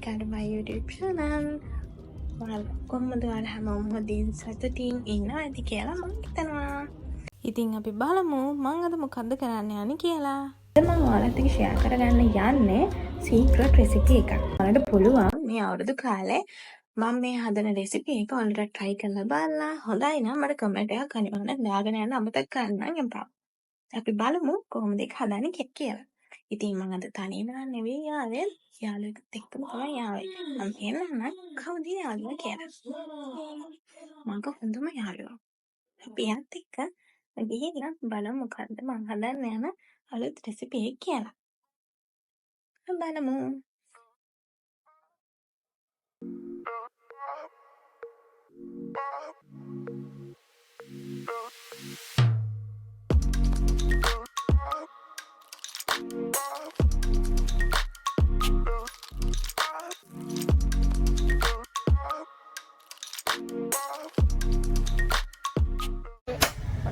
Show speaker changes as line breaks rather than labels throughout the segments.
back to my YouTube channel. කොහොමද ඔයාලා හැමෝම හොඳින් සතුටින් ඉන්නවා ඇති කියලා මම හිතනවා. ඉතින් අපි බලමු මම අද මොකද්ද කරන්න යන්නේ කියලා. අද මම ඔයාලත් එක්ක share කරගන්න යන්නේ secret recipe එකක්. ඔයාලට පුළුවන් මේ අවුරුදු කාලේ මම මේ හදන recipe එක ඔයාලට try කරලා බලලා හොඳයි නම් මට comment එකක් අනිවාර්යෙන් දාගෙන යන්න අමතක කරන්න එපා. අපි බලමු කොහොමද ඒක හදන්නේ කියලා. ඉතින් මම අද තනියම නෙවෙයි ආවේ. යාළුවෙකුත් එක්කම තමයි ආවේ. මම කියන්නම් කවුද යාළුවා කියලා. මගේ හොඳම යාළුවා. අපි යත් එක්ක ගිහින් බලමු මොකද්ද මම හදන්න යන අලුත් රෙසිපි එක කියලා. බලමු.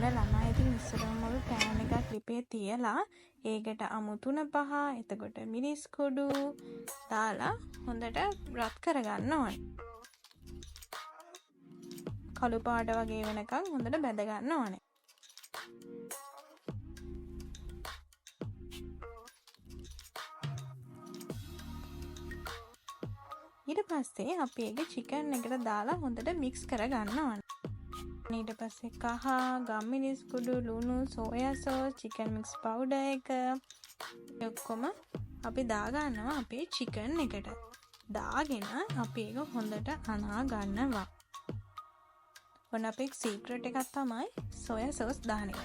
ළමයි ඉතින් ඉස්සරහම පෑන් එකක් ලිපේ තියලා ඒකට අමු 3-5 එතකොට මිරිස් කුඩු දාලා හොඳට රත් කරගන්න ඕනේ. කළු පාට වගේ වෙනකන් හොඳට බැද ගන්න ඕනේ. ඊට පස්සේ අපි ඒක චිකන් එකට දාලා හොඳට මික්ස් කරගන්න ඕනේ. ඊට පස්සේ කහ, ගම්මිරිස් කුඩු, ලුණු, soya sauce, chicken mix powder එක ඔක්කොම අපි දාගන්නවා අපේ චිකන් එකට. දාගෙන අපි ඒක හොඳට අනා ගන්නවා. ඔන්න අපේ සීක්‍රට් එකක් තමයි සෝයා සෝස් දාන එක.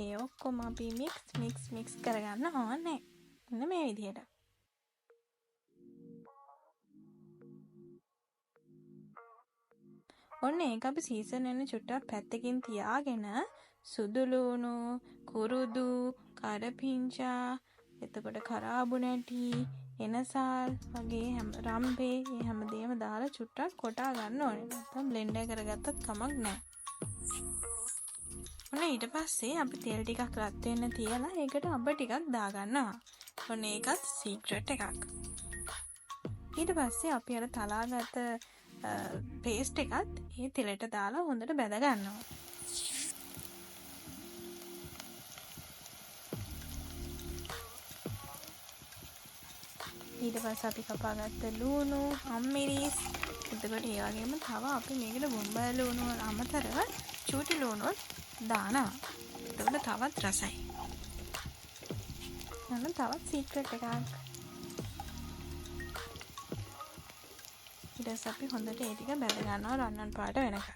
ඒ ඔක්කොම අපි මික්ස් කරගන්න ඕනේ. මෙන්න මේ විදිහට. ඔන්න ඒක අපි සීසන් වෙන චුට්ටක් පැත්තකින් තියාගෙන සුදු ලුණු, කුරුදු, කරපිංචා, එතකොට කරාබු නැටි, එනසල් වගේ රම්බේ මේ හැමදේම දාලා චුට්ටක් කොටා ගන්න ඕනේ. නැත්නම් බ්ලෙන්ඩර් කරගත්තත් කමක් නැහැ. ඔන්න ඊට පස්සේ අපි තෙල් ටිකක් රත් වෙන්න තියලා ඒකට අබ ටිකක් දාගන්නවා. ඔන්න ඒකත් සීක්‍රට් එකක්. ඊට පස්සේ අපි අර තලාගත්ත පේස්ට් එකත් ඒ තෙලට දාලා හොඳට බැද ගන්නවා. ඊට පස්සේ අපි කපාගත්ත ලුණු, අම්මිරිස්, එතකොට ඒ වගේම තව අපි මේකට බොම්බයි ලුණු අමතරව චූටි ලුණු දානවා. එතකොට තවත් රසයි. නම තවත් සීක්‍රට් එකක්. ඊට පස්සේ අපි හොඳට ඒ ටික බැද ගන්නවා රන්වන් පාට වෙනකන්.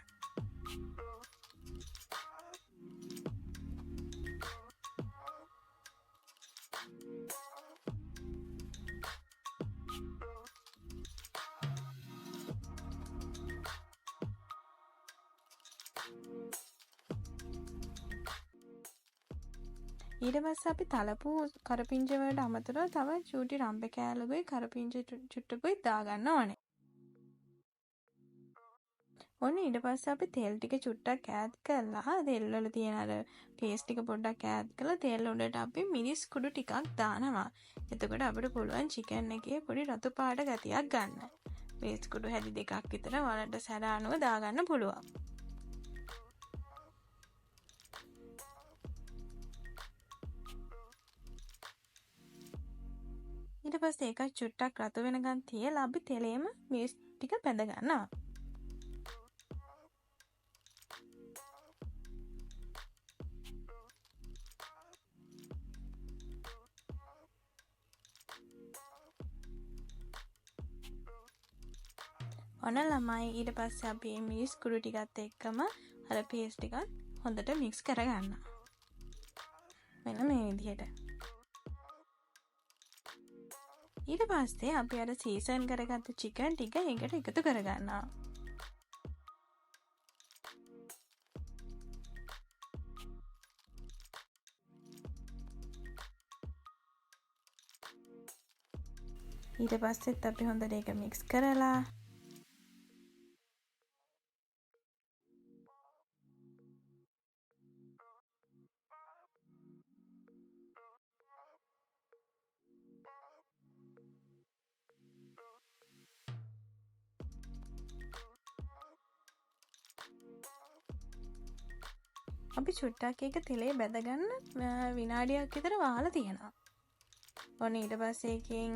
ඊට පස්සේ අපි තලපු කරපිංච වලට අමතරව තව චූටි රම්බේ කෑල්ලකුයි කරපිංච චුට්ටකුයි දාගන්න ඕනේ. ඔන්න ඊට පස්සේ අපි තෙල් ටික චුට්ටක් ඈඩ් කරලා තෙල් වල තියෙන අර පේස්ට් ටික පොඩ්ඩක් ඈඩ් කරලා තෙල් උඩට අපි මිරිස් කුඩු ටිකක් දානවා. එතකොට අපිට පුළුවන් චිකන් එකේ පොඩි රතු පාට ගතියක් ගන්න. මිරිස් කුඩු හැදි දෙකක් විතර වලට සැර අනුව දාගන්න පුළුවන්. ඊට පස්සේ ඒක චුට්ටක් රතු වෙනකන් තියලා අපි තෙලේම මිරිස් ටික බැඳ ගන්නවා. ඔන්න ළමයි ඊට පස්සේ අපි මේ මිරිස් කුඩු ටිකත් එක්කම අර පේස්ට් ටිකත් හොඳට මික්ස් කරගන්නවා. මෙන්න මේ විදිහට. ඊට පස්සේ අපි අර සීසන් කරගත්ත චිකන් ටික එකට එකතු කරගන්නවා. ඊට පස්සෙත් අපි හොඳට ඒක මික්ස් කරලා අපි චුට්ටක් එක තෙලේ බැදගන්න විනාඩියක් විතර වහලා තියෙනවා. ඔන්න ඊට පස්සේ එකෙන්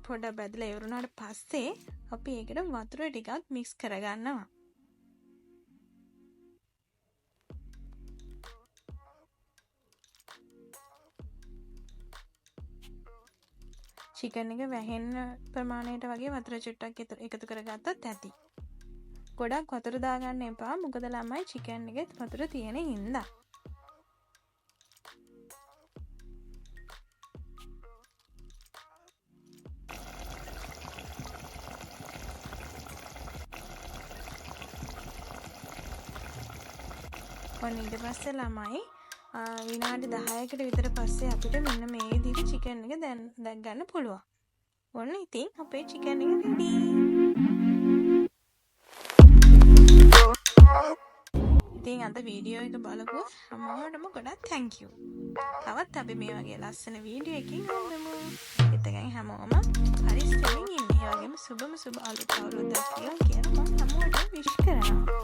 පොඩ්ඩක් බැදලා ඉවරුනාට පස්සේ අපි ඒකට වතුර ටිකක් මික්ස් කරගන්නවා. චිකන් එක වැහෙන්න ප්‍රමාණයට වගේ වතුර චුට්ටක් එකතු කරගත්තත් ඇති. ගොඩක් වතුර දාගන්න එපා. මොකද ළමයි චිකන් එකේ වතුර තියෙන හින්දා. ඔන්න ඊට පස්සේ ළමයි විනාඩි 10කට විතර පස්සේ අපිට මෙන්න මේ විදිහට චිකන් එක දැක් ගන්න පුළුවන්. ඔන්න ඉතින් අපේ චිකන් එක රෙඩි. ඉතින් අද වීඩියෝ එක බලපු හැමෝටම ගොඩක් thank you. තවත් අපි මේ වගේ ලස්සන වීඩියෝ එකකින් හම්බෙමු. එතකන් හැමෝම හරි ස්ටෙමින් ඉන්න. ඒ වගේම සුබ අලුත් අවුරුද්දක් කියලා මම හැමෝටම විශ් කරනවා.